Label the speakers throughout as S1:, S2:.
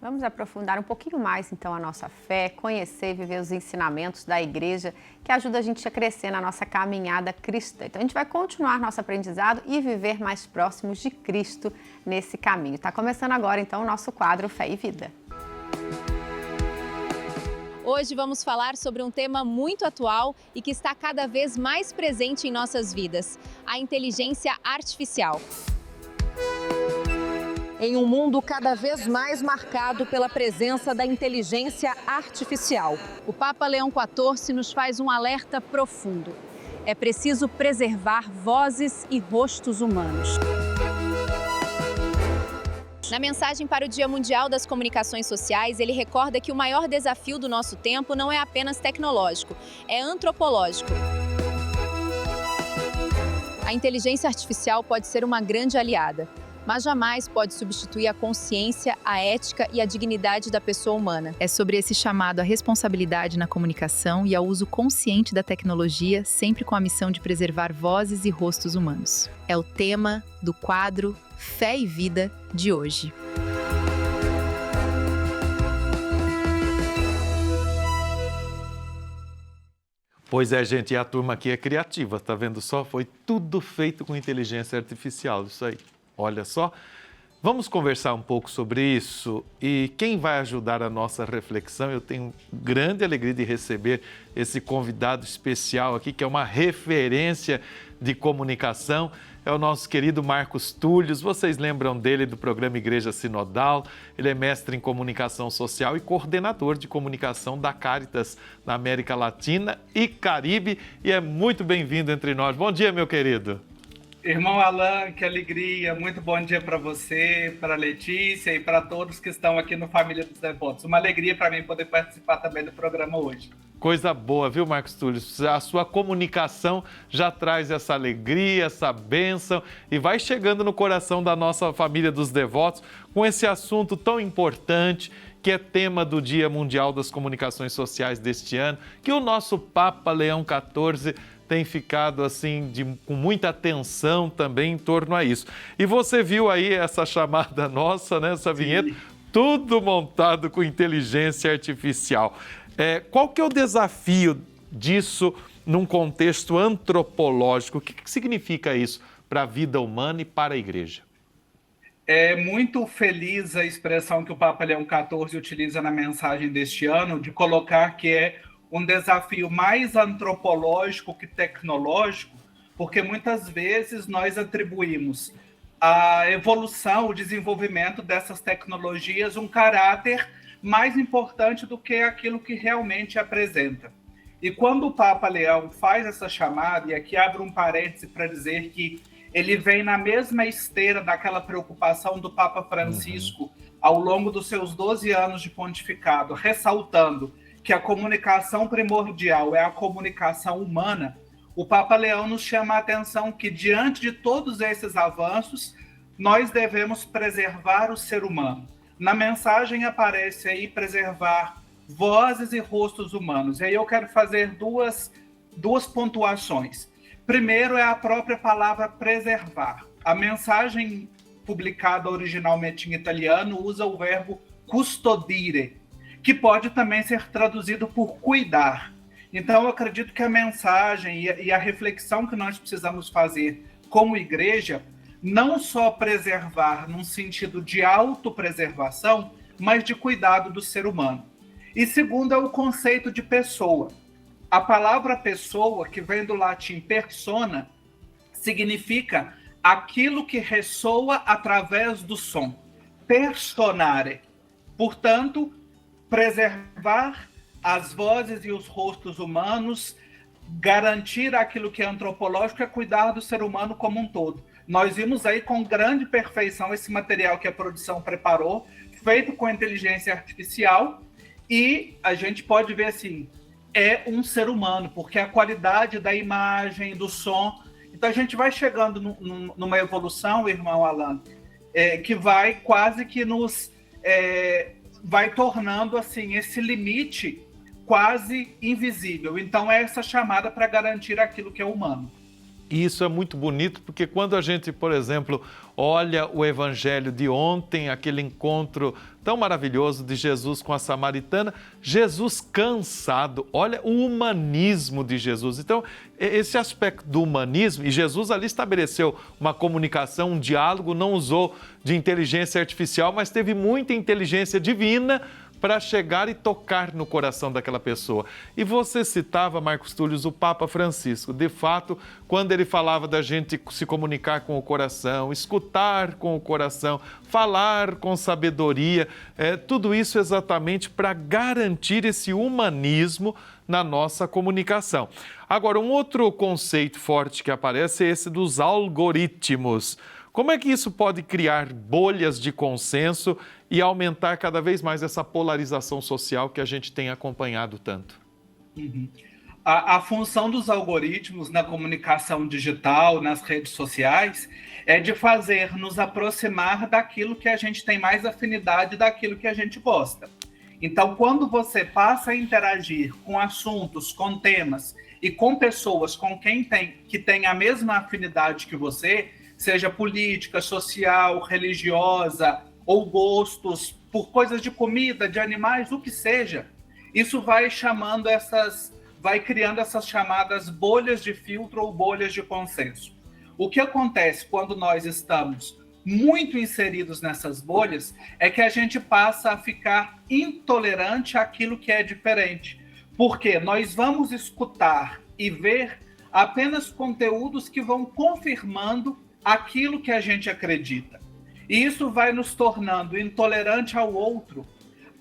S1: Vamos aprofundar um pouquinho mais, então, a nossa fé, conhecer e viver os ensinamentos da igreja, que ajuda a gente a crescer na nossa caminhada cristã. Então, a gente vai continuar nosso aprendizado e viver mais próximos de Cristo nesse caminho. Está começando agora, então, o nosso quadro Fé e Vida.
S2: Hoje vamos falar sobre um tema muito atual e que está cada vez mais presente em nossas vidas: a inteligência artificial.
S3: Em um mundo cada vez mais marcado pela presença da inteligência artificial,
S2: o Papa Leão XIV nos faz um alerta profundo. É preciso preservar vozes e rostos humanos. Na mensagem para o Dia Mundial das Comunicações Sociais, ele recorda que o maior desafio do nosso tempo não é apenas tecnológico, é antropológico. A inteligência artificial pode ser uma grande aliada, mas jamais pode substituir a consciência, a ética e a dignidade da pessoa humana.
S4: É sobre esse chamado à responsabilidade na comunicação e ao uso consciente da tecnologia, sempre com a missão de preservar vozes e rostos humanos. É o tema do quadro Fé e Vida de hoje.
S5: Pois é, gente, e a turma aqui é criativa, tá vendo só? Foi tudo feito com inteligência artificial, isso aí. Olha só, vamos conversar um pouco sobre isso e quem vai ajudar a nossa reflexão, eu tenho grande alegria de receber esse convidado especial aqui, que é uma referência de comunicação, é o nosso querido Marcos Túlios. Vocês lembram dele do programa Igreja Sinodal? Ele é mestre em comunicação social e coordenador de comunicação da Caritas na América Latina e Caribe e é muito bem-vindo entre nós. Bom dia, meu querido.
S6: Irmão Alan, que alegria, muito bom dia para você, para a Letícia e para todos que estão aqui no Família dos Devotos. Uma alegria para mim poder participar também do programa hoje.
S5: Coisa boa, viu, Marcos Túlio? A sua comunicação já traz essa alegria, essa bênção e vai chegando no coração da nossa Família dos Devotos com esse assunto tão importante que é tema do Dia Mundial das Comunicações Sociais deste ano, que o nosso Papa Leão XIV tem ficado assim com muita atenção também em torno a isso. E você viu aí essa chamada nossa, né, essa vinheta, tudo montado com inteligência artificial. Qual que é o desafio disso num contexto antropológico? O que significa isso para a vida humana e para a igreja?
S6: É muito feliz a expressão que o Papa Leão XIV utiliza na mensagem deste ano, de colocar que é um desafio mais antropológico que tecnológico, porque muitas vezes nós atribuímos à evolução, o desenvolvimento dessas tecnologias um caráter mais importante do que aquilo que realmente apresenta. E quando o Papa Leão faz essa chamada, e aqui abre um parêntese para dizer que ele vem na mesma esteira daquela preocupação do Papa Francisco ao longo dos seus 12 anos de pontificado, ressaltando que a comunicação primordial é a comunicação humana, o Papa Leão nos chama a atenção que, diante de todos esses avanços, nós devemos preservar o ser humano. Na mensagem aparece aí preservar vozes e rostos humanos. E aí eu quero fazer duas pontuações. Primeiro é a própria palavra preservar. A mensagem publicada originalmente em italiano usa o verbo custodire, que pode também ser traduzido por cuidar. Então, eu acredito que a mensagem e a reflexão que nós precisamos fazer como igreja, não só preservar num sentido de autopreservação, mas de cuidado do ser humano. E segundo é o conceito de pessoa. A palavra pessoa, que vem do latim persona, significa aquilo que ressoa através do som. Personare. Portanto, preservar as vozes e os rostos humanos, garantir aquilo que é antropológico, é cuidar do ser humano como um todo. Nós vimos aí com grande perfeição esse material que a produção preparou, feito com inteligência artificial, e a gente pode ver assim, é um ser humano, porque a qualidade da imagem, do som... Então a gente vai chegando numa evolução, irmão Alan, que vai quase que nos... vai tornando assim esse limite quase invisível. Então é essa chamada para garantir aquilo que é humano.
S5: E isso é muito bonito, porque quando a gente, por exemplo, olha o evangelho de ontem, aquele encontro tão maravilhoso de Jesus com a samaritana, Jesus cansado, olha o humanismo de Jesus. Então, esse aspecto do humanismo, e Jesus ali estabeleceu uma comunicação, um diálogo, não usou de inteligência artificial, mas teve muita inteligência divina para chegar e tocar no coração daquela pessoa. E você citava, Marcos Túlio, o Papa Francisco. De fato, quando ele falava da gente se comunicar com o coração, escutar com o coração, falar com sabedoria, tudo isso exatamente para garantir esse humanismo na nossa comunicação. Agora, um outro conceito forte que aparece é esse dos algoritmos. Como é que isso pode criar bolhas de consenso e aumentar cada vez mais essa polarização social que a gente tem acompanhado tanto?
S6: Uhum. A função dos algoritmos na comunicação digital, nas redes sociais, é de fazer nos aproximar daquilo que a gente tem mais afinidade, daquilo que a gente gosta. Então, quando você passa a interagir com assuntos, com temas e com pessoas com que tem a mesma afinidade que você, seja política, social, religiosa ou gostos por coisas de comida, de animais, o que seja, isso vai criando essas chamadas bolhas de filtro ou bolhas de consenso. O que acontece quando nós estamos muito inseridos nessas bolhas é que a gente passa a ficar intolerante àquilo que é diferente, porque nós vamos escutar e ver apenas conteúdos que vão confirmando aquilo que a gente acredita. E isso vai nos tornando intolerante ao outro,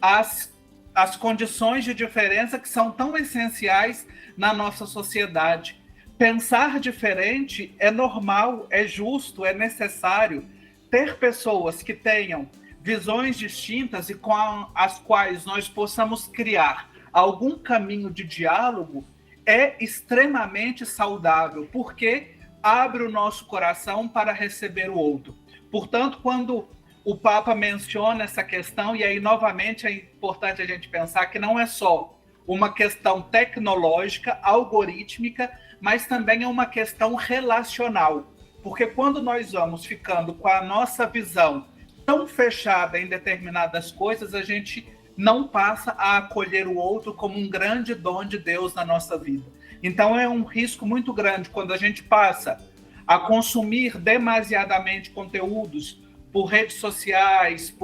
S6: às condições de diferença que são tão essenciais na nossa sociedade. Pensar diferente é normal, é justo, é necessário. Ter pessoas que tenham visões distintas e com as quais nós possamos criar algum caminho de diálogo é extremamente saudável, porque abre o nosso coração para receber o outro. Portanto, quando o Papa menciona essa questão, e aí novamente é importante a gente pensar que não é só uma questão tecnológica, algorítmica, mas também é uma questão relacional. Porque quando nós vamos ficando com a nossa visão tão fechada em determinadas coisas, a gente não passa a acolher o outro como um grande dom de Deus na nossa vida. Então é um risco muito grande quando a gente passa a consumir demasiadamente conteúdos por redes sociais,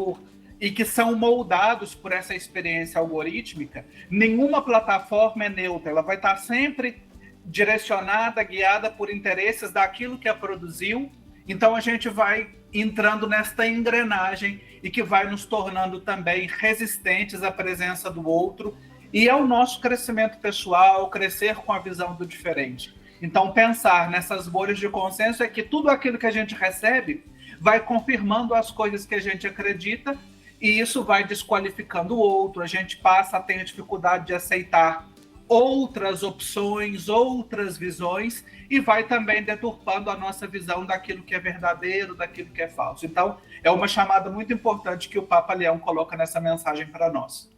S6: e que são moldados por essa experiência algorítmica. Nenhuma plataforma é neutra, ela vai estar sempre direcionada, guiada por interesses daquilo que a produziu. Então a gente vai entrando nesta engrenagem e que vai nos tornando também resistentes à presença do outro e ao nosso crescimento pessoal, crescer com a visão do diferente. Então, pensar nessas bolhas de consenso é que tudo aquilo que a gente recebe vai confirmando as coisas que a gente acredita e isso vai desqualificando o outro. A gente passa a ter dificuldade de aceitar outras opções, outras visões e vai também deturpando a nossa visão daquilo que é verdadeiro, daquilo que é falso. Então, é uma chamada muito importante que o Papa Leão coloca nessa mensagem para nós.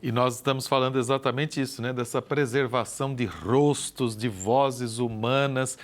S5: E nós estamos falando exatamente isso, né? Dessa preservação de rostos, de vozes humanas.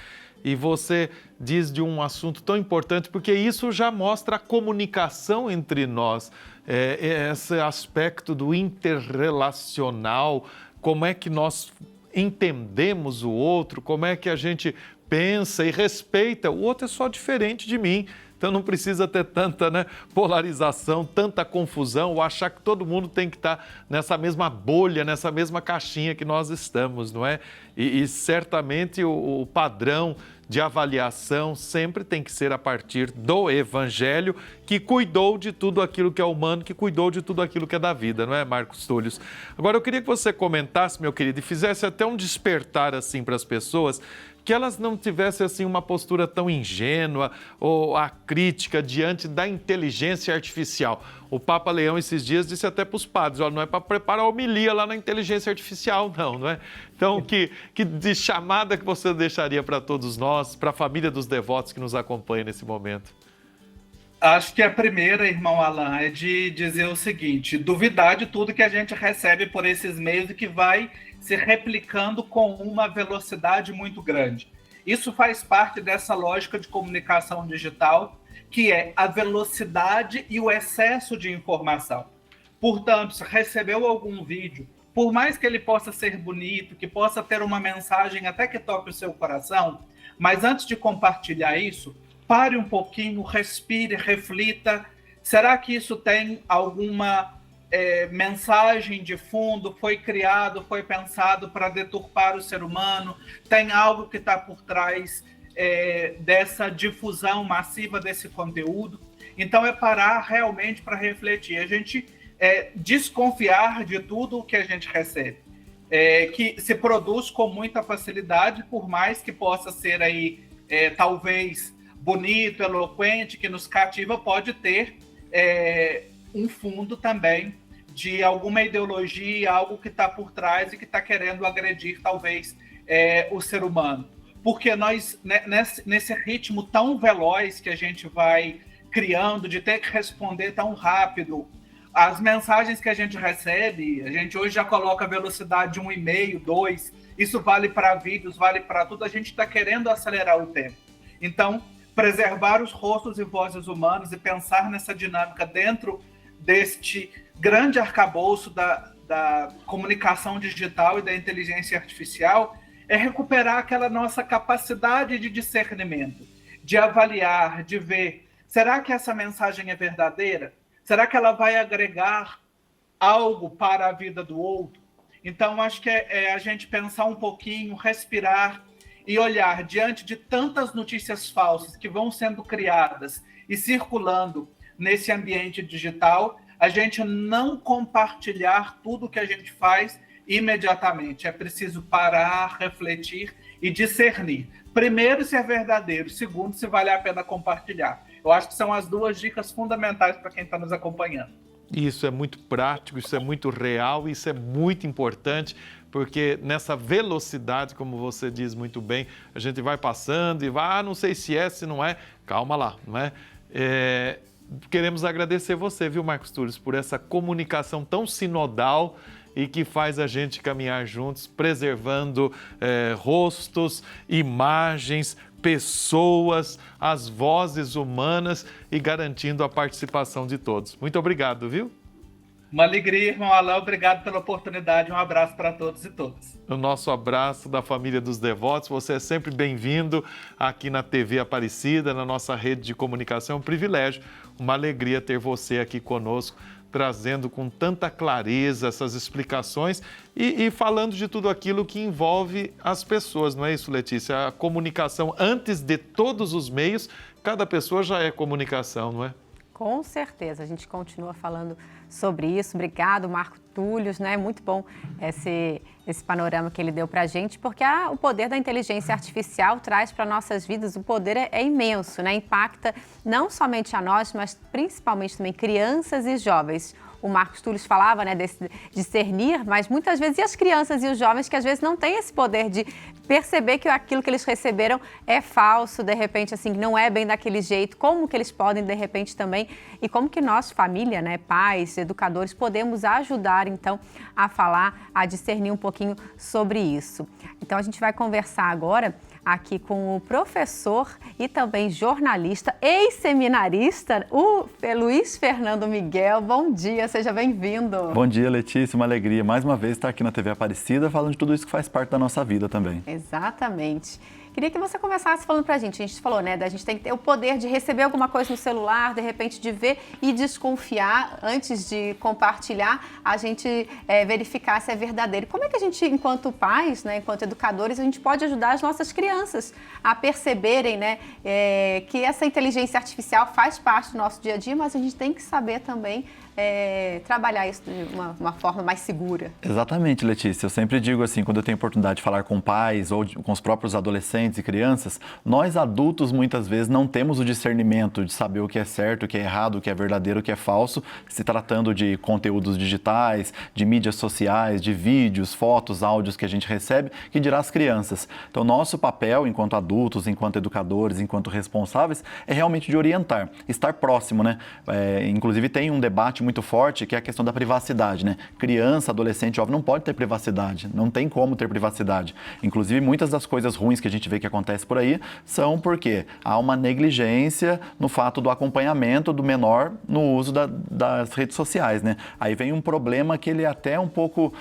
S5: E você diz de um assunto tão importante, porque isso já mostra a comunicação entre nós, esse aspecto do interrelacional, como é que nós entendemos o outro, como é que a gente pensa e respeita. O outro é só diferente de mim. Então não precisa ter tanta polarização, tanta confusão, ou achar que todo mundo tem que estar nessa mesma bolha, nessa mesma caixinha que nós estamos, não é? E certamente o padrão de avaliação sempre tem que ser a partir do Evangelho, que cuidou de tudo aquilo que é humano, que cuidou de tudo aquilo que é da vida, não é, Marcos Túlio? Agora eu queria que você comentasse, meu querido, e fizesse até um despertar assim para as pessoas, que elas não tivessem assim uma postura tão ingênua ou acrítica diante da inteligência artificial. O Papa Leão esses dias disse até para os padres, não é para preparar homilia lá na inteligência artificial, não é? Então, que de chamada que você deixaria para todos nós, para a família dos devotos que nos acompanha nesse momento?
S6: Acho que a primeira, irmão Alan, é de dizer o seguinte: duvidar de tudo que a gente recebe por esses meios e que vai se replicando com uma velocidade muito grande. Isso faz parte dessa lógica de comunicação digital, que é a velocidade e o excesso de informação. Portanto, se recebeu algum vídeo, por mais que ele possa ser bonito, que possa ter uma mensagem até que toque o seu coração, mas antes de compartilhar isso, pare um pouquinho, respire, reflita. Será que isso tem alguma mensagem de fundo? Foi criado, foi pensado para deturpar o ser humano? Tem algo que está por trás dessa difusão massiva desse conteúdo? Então é parar realmente para refletir. A gente desconfiar de tudo o que a gente recebe, que se produz com muita facilidade, por mais que possa ser aí talvez bonito, eloquente, que nos cativa, pode ter um fundo também de alguma ideologia, algo que está por trás e que está querendo agredir talvez o ser humano. Porque nós, nesse ritmo tão veloz que a gente vai criando, de ter que responder tão rápido, as mensagens que a gente recebe, a gente hoje já coloca a velocidade de 1,5, 2, isso vale para vídeos, vale para tudo, a gente está querendo acelerar o tempo. Então, preservar os rostos e vozes humanos e pensar nessa dinâmica dentro deste grande arcabouço da comunicação digital e da inteligência artificial é recuperar aquela nossa capacidade de discernimento, de avaliar, de ver, será que essa mensagem é verdadeira? Será que ela vai agregar algo para a vida do outro? Então, acho que é a gente pensar um pouquinho, respirar e olhar diante de tantas notícias falsas que vão sendo criadas e circulando nesse ambiente digital, a gente não compartilhar tudo que a gente faz imediatamente. É preciso parar, refletir e discernir. Primeiro, se é verdadeiro. Segundo, se vale a pena compartilhar. Eu acho que são as duas dicas fundamentais para quem está nos acompanhando.
S5: Isso é muito prático, isso é muito real, isso é muito importante, porque nessa velocidade, como você diz muito bem, a gente vai passando e vai, não sei se é, se não é, calma lá, não é? Queremos agradecer você, viu, Marcos Túlio, por essa comunicação tão sinodal e que faz a gente caminhar juntos, preservando rostos, imagens, pessoas, as vozes humanas e garantindo a participação de todos. Muito obrigado, viu?
S6: Uma alegria, irmão Alain. Obrigado pela oportunidade. Um abraço para todos e todas.
S5: O nosso abraço da família dos devotos. Você é sempre bem-vindo aqui na TV Aparecida, na nossa rede de comunicação. É um privilégio, uma alegria ter você aqui conosco, trazendo com tanta clareza essas explicações e falando de tudo aquilo que envolve as pessoas, não é isso, Letícia? A comunicação, antes de todos os meios, cada pessoa já é comunicação, não é?
S1: Com certeza, a gente continua falando sobre isso. Obrigado, Marco Túlio, né? Muito bom esse panorama que ele deu para a gente, porque o poder da inteligência artificial traz para nossas vidas, o poder é imenso, né? Impacta não somente a nós, mas principalmente também crianças e jovens. O Marcos Túlio falava, né, desse discernir, mas muitas vezes e as crianças e os jovens que às vezes não têm esse poder de perceber que aquilo que eles receberam é falso, de repente, assim, não é bem daquele jeito, como que eles podem, de repente, também, e como que nós, família, né, pais, educadores, podemos ajudar, então, a falar, a discernir um pouquinho sobre isso. Então, a gente vai conversar agora aqui com o professor e também jornalista, ex-seminarista, o Luiz Fernando Miguel. Bom dia, seja bem-vindo.
S7: Bom dia, Letícia, uma alegria mais uma vez estar aqui na TV Aparecida falando de tudo isso que faz parte da nossa vida também.
S1: Exatamente. Queria que você começasse falando pra gente. A gente falou, né, da gente tem que ter o poder de receber alguma coisa no celular, de repente de ver e desconfiar antes de compartilhar, a gente verificar se é verdadeiro. Como é que a gente, enquanto pais, né, enquanto educadores, a gente pode ajudar as nossas crianças a perceberem, né, que essa inteligência artificial faz parte do nosso dia a dia, mas a gente tem que saber também trabalhar isso de uma forma mais segura.
S7: Exatamente, Letícia. Eu sempre digo assim, quando eu tenho oportunidade de falar com pais ou com os próprios adolescentes e crianças, nós adultos muitas vezes não temos o discernimento de saber o que é certo, o que é errado, o que é verdadeiro, o que é falso, se tratando de conteúdos digitais, de mídias sociais, de vídeos, fotos, áudios que a gente recebe, que dirá as crianças. Então, nosso papel enquanto adultos, enquanto educadores, enquanto responsáveis, é realmente de orientar, estar próximo, né? Inclusive tem um debate muito forte, que é a questão da privacidade, né? Criança, adolescente, jovem não pode ter privacidade, não tem como ter privacidade. Inclusive, muitas das coisas ruins que a gente vê que acontece por aí são porque há uma negligência no fato do acompanhamento do menor no uso das redes sociais, né? Aí vem um problema que ele é até um pouco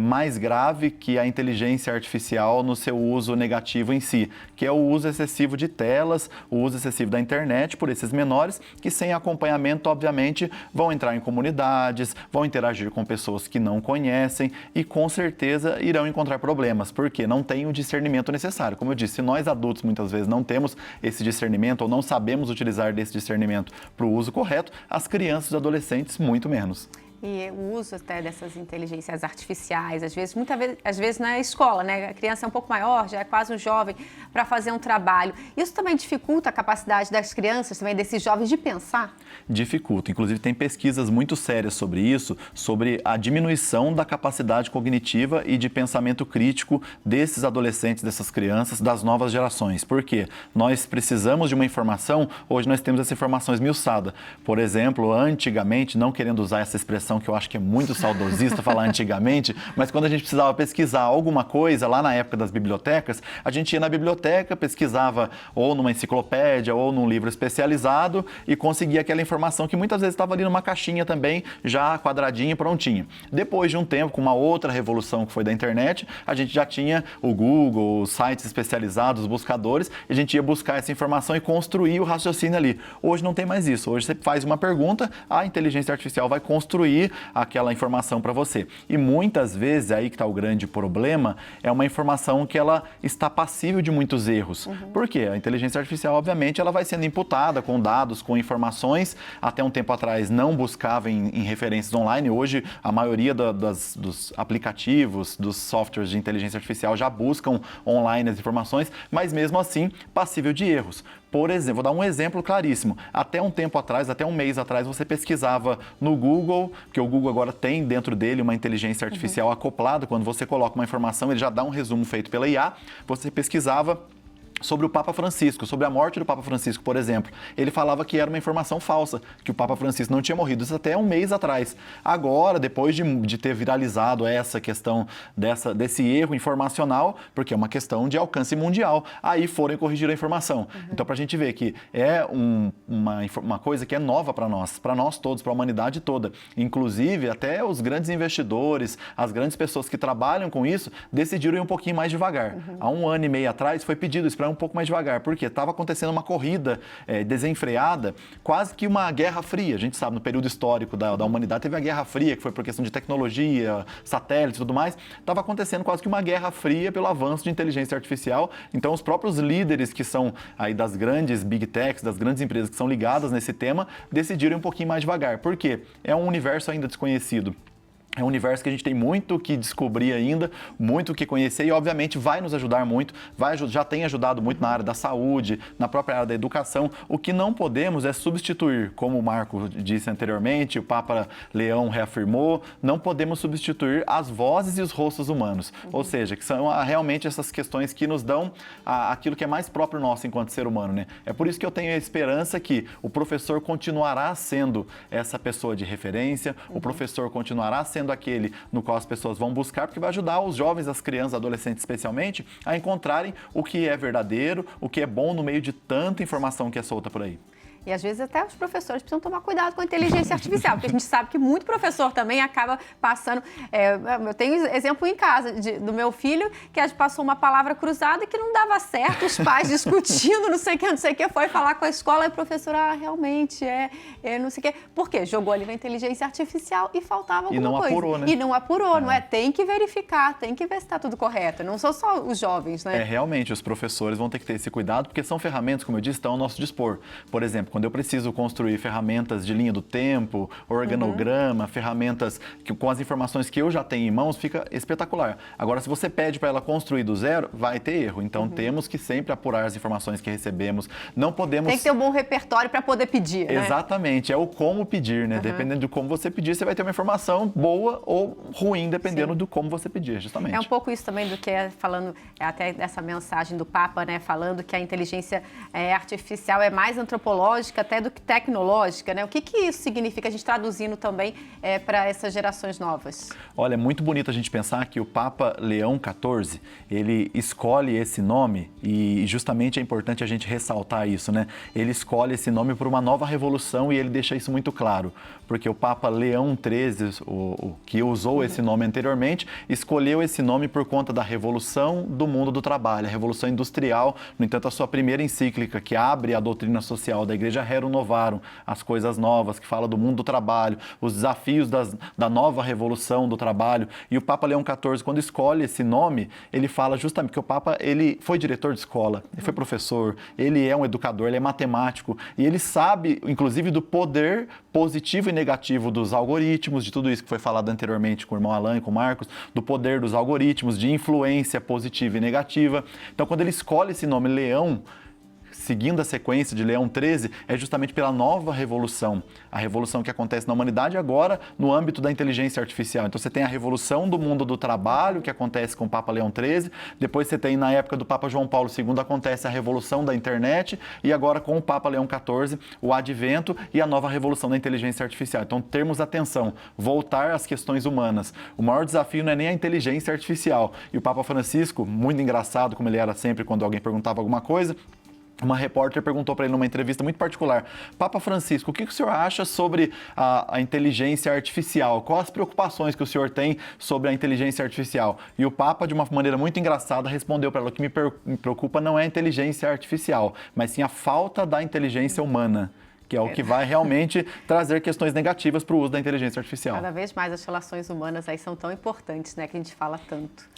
S7: mais grave que a inteligência artificial no seu uso negativo em si, que é o uso excessivo de telas, o uso excessivo da internet por esses menores que sem acompanhamento, obviamente, vão entrar em comunidades, vão interagir com pessoas que não conhecem e com certeza irão encontrar problemas, porque não tem o discernimento necessário. Como eu disse, se nós adultos muitas vezes não temos esse discernimento ou não sabemos utilizar desse discernimento para o uso correto, as crianças e adolescentes muito menos.
S1: E o uso até dessas inteligências artificiais, às vezes na escola, né? A criança é um pouco maior, já é quase um jovem, para fazer um trabalho. Isso também dificulta a capacidade das crianças, também desses jovens, de pensar?
S7: Dificulta. Inclusive, tem pesquisas muito sérias sobre isso, sobre a diminuição da capacidade cognitiva e de pensamento crítico desses adolescentes, dessas crianças, das novas gerações. Por quê? Nós precisamos de uma informação, hoje nós temos essa informação esmiuçada. Por exemplo, antigamente, não querendo usar essa expressão que eu acho que é muito saudosista falar antigamente, mas quando a gente precisava pesquisar alguma coisa, lá na época das bibliotecas, a gente ia na biblioteca, pesquisava ou numa enciclopédia ou num livro especializado e conseguia aquela informação que muitas vezes estava ali numa caixinha também, já quadradinha e prontinha. Depois de um tempo, com uma outra revolução que foi da internet, a gente já tinha o Google, os sites especializados, os buscadores, e a gente ia buscar essa informação e construir o raciocínio ali. Hoje não tem mais isso. Hoje você faz uma pergunta, a inteligência artificial vai construir aquela informação para você. E muitas vezes, aí que está o grande problema, é uma informação que ela está passível de muitos erros. Por quê? A inteligência artificial, obviamente, ela vai sendo imputada com dados, com informações. Até um tempo atrás não buscava em referências online. Hoje, a maioria dos aplicativos, dos softwares de inteligência artificial já buscam online as informações, mas mesmo assim, passível de erros. Por exemplo, vou dar um exemplo claríssimo. Até um tempo atrás, até um mês atrás, você pesquisava no Google, que o Google agora tem dentro dele uma inteligência artificial acoplada. Quando você coloca uma informação, ele já dá um resumo feito pela IA. Você pesquisava sobre o Papa Francisco, sobre a morte do Papa Francisco, por exemplo. Ele falava que era uma informação falsa, que o Papa Francisco não tinha morrido, isso até um mês atrás. Agora, depois de ter viralizado essa questão desse erro informacional, porque é uma questão de alcance mundial, aí foram corrigir a informação. Então, para a gente ver que é uma coisa que é nova para nós todos, para a humanidade toda. Inclusive, até os grandes investidores, as grandes pessoas que trabalham com isso, decidiram ir um pouquinho mais devagar. Há um ano e meio atrás, foi pedido isso para um pouco mais devagar, porque estava acontecendo uma corrida desenfreada, quase que uma guerra fria. A gente sabe, no período histórico da humanidade, teve a Guerra Fria, que foi por questão de tecnologia, satélites e tudo mais. Estava acontecendo quase que uma guerra fria pelo avanço de inteligência artificial. Então, os próprios líderes que são aí das grandes big techs, das grandes empresas que são ligadas nesse tema, decidiram ir um pouquinho mais devagar. Por quê? É um universo ainda desconhecido. É um universo que a gente tem muito o que descobrir ainda, muito o que conhecer e, obviamente, vai nos ajudar muito, já tem ajudado muito na área da saúde, na própria área da educação. O que não podemos é substituir, como o Marco disse anteriormente, o Papa Leão reafirmou, não podemos substituir as vozes e os rostos humanos. Ou seja, que são realmente essas questões que nos dão aquilo que é mais próprio nosso enquanto ser humano, né? É por isso que eu tenho a esperança que o professor continuará sendo essa pessoa de referência, o professor continuará sendo aquele no qual as pessoas vão buscar, porque vai ajudar os jovens, as crianças, adolescentes especialmente, a encontrarem o que é verdadeiro, o que é bom no meio de tanta informação que é solta por aí.
S1: E às vezes até os professores precisam tomar cuidado com a inteligência artificial, porque a gente sabe que muito professor também acaba passando... eu tenho exemplo em casa do meu filho, que passou uma palavra cruzada que não dava certo, os pais discutindo, não sei o que, foi falar com a escola e o professor, realmente, não sei o que. Por quê? Jogou ali na inteligência artificial e faltava alguma coisa.
S7: Apurou, né?
S1: E não apurou, não é? Tem que verificar, tem que ver se está tudo correto. Não são só os jovens, né?
S7: Realmente, os professores vão ter que ter esse cuidado, porque são ferramentas, como eu disse, estão ao nosso dispor. Por exemplo, quando eu preciso construir ferramentas de linha do tempo, organograma, ferramentas com as informações que eu já tenho em mãos, fica espetacular. Agora, se você pede para ela construir do zero, vai ter erro. Então, temos que sempre apurar as informações que recebemos. Não podemos...
S1: Tem que ter um bom repertório para poder pedir, né?
S7: Exatamente, é o como pedir, né? Dependendo de como você pedir, você vai ter uma informação boa ou ruim, dependendo do como você pedir, justamente.
S1: É um pouco isso também do que falando, até dessa mensagem do Papa, né? Falando que a inteligência artificial é mais antropológica teológica até do que tecnológica, né? O que isso significa, a gente traduzindo também para essas gerações novas?
S7: Olha, é muito bonito a gente pensar que o Papa Leão XIV, ele escolhe esse nome e justamente é importante a gente ressaltar isso, né? Ele escolhe esse nome por uma nova revolução e ele deixa isso muito claro, porque o Papa Leão XIII, o que usou esse nome anteriormente, escolheu esse nome por conta da revolução do mundo do trabalho, a revolução industrial. No entanto, a sua primeira encíclica, que abre a doutrina social da Igreja Rerum Novarum, as coisas novas, que fala do mundo do trabalho, os desafios da nova revolução do trabalho. E o Papa Leão XIV, quando escolhe esse nome, ele fala justamente que o Papa, ele foi diretor de escola, ele foi professor, ele é um educador, ele é matemático, e ele sabe, inclusive, do poder positivo e negativo dos algoritmos, de tudo isso que foi falado anteriormente com o irmão Alan e com o Marcos, do poder dos algoritmos, de influência positiva e negativa. Então, quando ele escolhe esse nome Leão, seguindo a sequência de Leão XIII, é justamente pela nova revolução, a revolução que acontece na humanidade agora no âmbito da inteligência artificial. Então você tem a revolução do mundo do trabalho, que acontece com o Papa Leão XIII, depois você tem, na época do Papa João Paulo II, acontece a revolução da internet, e agora com o Papa Leão XIV, o advento e a nova revolução da inteligência artificial. Então termos atenção, voltar às questões humanas. O maior desafio não é nem a inteligência artificial. E o Papa Francisco, muito engraçado como ele era sempre quando alguém perguntava alguma coisa, uma repórter perguntou para ele numa entrevista muito particular: Papa Francisco, o que o senhor acha sobre a inteligência artificial? Quais as preocupações que o senhor tem sobre a inteligência artificial? E o Papa, de uma maneira muito engraçada, respondeu para ela: o que me preocupa não é a inteligência artificial, mas sim a falta da inteligência humana, que é o que vai realmente trazer questões negativas para o uso da inteligência artificial.
S1: Cada vez mais as relações humanas aí são tão importantes, né, que a gente fala tanto.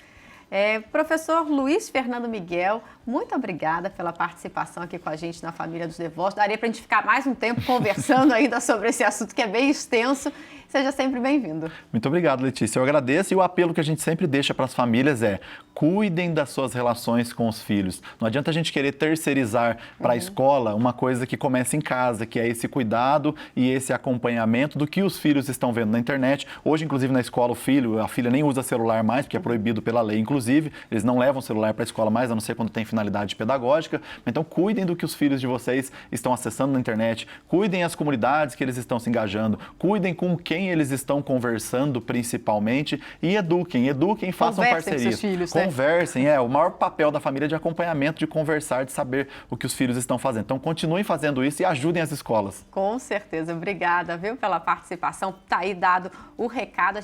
S1: Professor Luiz Fernando Miguel, muito obrigada pela participação aqui com a gente na Família dos Devotos. Daria para a gente ficar mais um tempo conversando ainda sobre esse assunto que é bem extenso. Seja sempre bem-vindo. Muito obrigado, Letícia. Eu agradeço, e o apelo que a gente sempre deixa para as famílias é: cuidem das suas relações com os filhos. Não adianta a gente querer terceirizar para a escola uma coisa que começa em casa, que é esse cuidado e esse acompanhamento do que os filhos estão vendo na internet. Hoje, inclusive, na escola, a filha nem usa celular mais, porque é proibido pela lei, inclusive. Eles não levam celular para a escola mais, a não ser quando tem finalidade pedagógica. Então, cuidem do que os filhos de vocês estão acessando na internet. Cuidem as comunidades que eles estão se engajando. Cuidem com quem eles estão conversando, principalmente. E eduquem, façam parcerias. Com seus filhos, conversem, o maior papel da família é de acompanhamento, de conversar, de saber o que os filhos estão fazendo. Então, continuem fazendo isso e ajudem as escolas. Com certeza. Obrigada, viu, pela participação. Tá aí dado o recado.